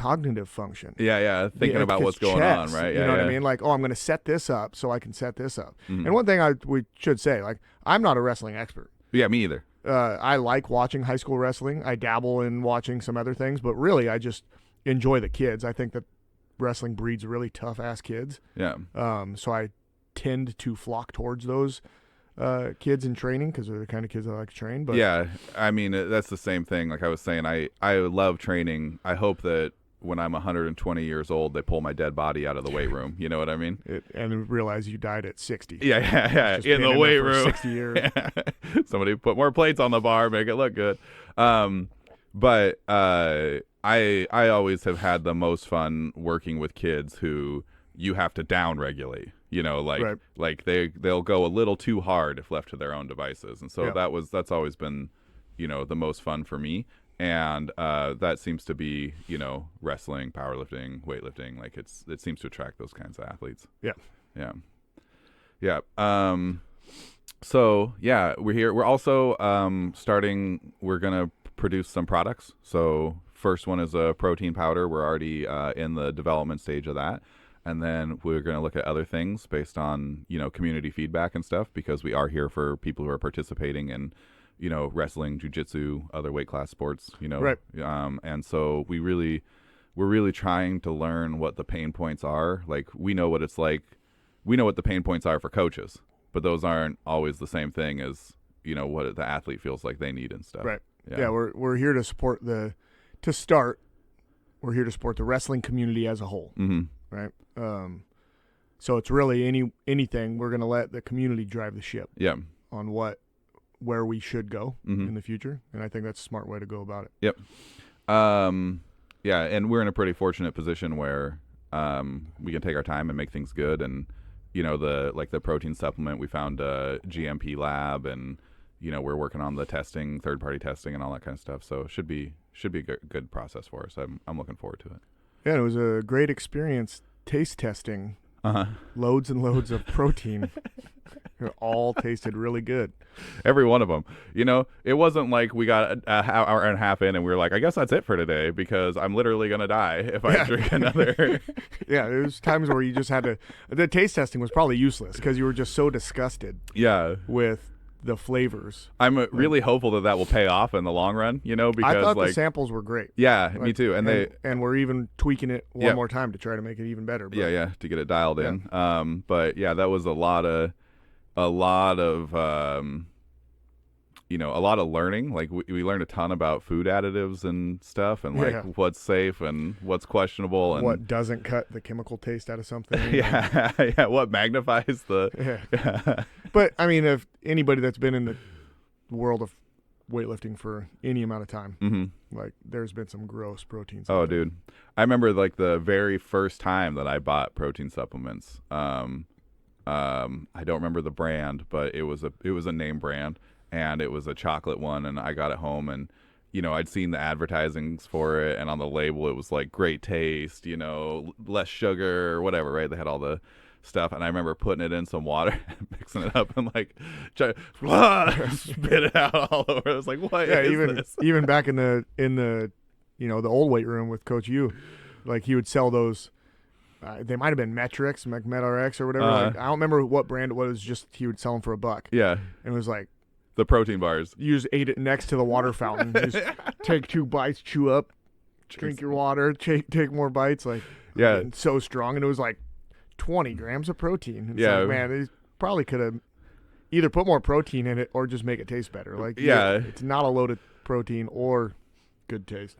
cognitive function. Yeah. Thinking about what's going chess, on, right? You Yeah, know what yeah. I mean? Like, oh, I'm going to set this up so I can set this up. Mhm. And one thing we should say, like, I'm not a wrestling expert. Yeah, me either. I like watching high school wrestling. I dabble in watching some other things, but really I just enjoy the kids. I think that wrestling breeds really tough-ass kids. Yeah. So I tend to flock towards those kids in training because they're the kind of kids I like to train. But Yeah, I mean, that's the same thing. Like I was saying, I love training. I hope that when I'm 120 years old, they pull my dead body out of the weight room. You know what I mean? And realize you died at 60. Yeah. Just In been the weight there for room. 60 years. Yeah. Somebody put more plates on the bar, make it look good. But I always have had the most fun working with kids who you have to down regulate. You know, like Right. like they'll go a little too hard if left to their own devices, and so Yeah. that's always been, you know, the most fun for me. And that seems to be, you know, wrestling, powerlifting, weightlifting. Like it seems to attract those kinds of athletes. Yeah. Yeah. So yeah, we're here. We're also starting. We're gonna produce some products. So first one is a protein powder. We're already in the development stage of that. And then we're going to look at other things based on, you know, community feedback and stuff, because we are here for people who are participating in, you know, wrestling, jiu-jitsu, other weight class sports, you know. Right. And so we're really trying to learn what the pain points are. Like, we know what it's like. We know what the pain points are for coaches, but those aren't always the same thing as, you know, what the athlete feels like they need and stuff. Right. Yeah, we're here to support we're here to support the wrestling community as a whole. Mm-hmm. Right. So it's really anything we're going to let the community drive the ship. Yeah. On where we should go Mm-hmm. in the future, and I think that's a smart way to go about it. Yep. Yeah, and we're in a pretty fortunate position where we can take our time and make things good. And you know, the protein supplement, we found a GMP lab, and you know, we're working on the testing, third-party testing, and all that kind of stuff. So it should be a good process for us. I'm looking forward to it. Yeah, it was a great experience taste testing. Loads and loads of protein. It all tasted really good. Every one of them. You know, it wasn't like we got an hour and a half in and we were like, I guess that's it for today, because I'm literally going to die if I drink another. Yeah, there was times where you just had to. The taste testing was probably useless because you were just so disgusted Yeah. with the flavors. I'm really hopeful that will pay off in the long run, you know, because I thought like the samples were great. yeah, me too. And we're even tweaking it one Yeah. more time to try to make it even better. But yeah, to get it dialed in. But yeah, that was a lot of you know, a lot of learning. Like we learned a ton about food additives and stuff, and like what's safe and what's questionable, and what doesn't cut the chemical taste out of something. yeah, what magnifies the. Yeah. But I mean, if anybody that's been in the world of weightlifting for any amount of time, Mm-hmm. like there's been some gross proteins. Oh, dude, I remember like the very first time that I bought protein supplements. I don't remember the brand, but it was a name brand. And it was a chocolate one, and I got it home, and you know, I'd seen the advertisings for it, and on the label it was like great taste, you know, less sugar or whatever, right? They had all the stuff, and I remember putting it in some water, mixing it up, and like spit it out all over. I was like, what is this? Even back in the you know, the old weight room with Coach U, like he would sell those. They might have been Metrix, like MetRx or whatever. Like, I don't remember what brand it was. Just he would sell them for $1. Yeah, and it was like. The protein bars. You just ate it next to the water fountain. You just take 2 bites, chew up, drink your water, take more bites. Like, yeah, so strong, and it was like 20 grams of protein. It's yeah, like, man, they probably could have either put more protein in it or just make it taste better. Like, yeah, it's not a loaded protein or good taste.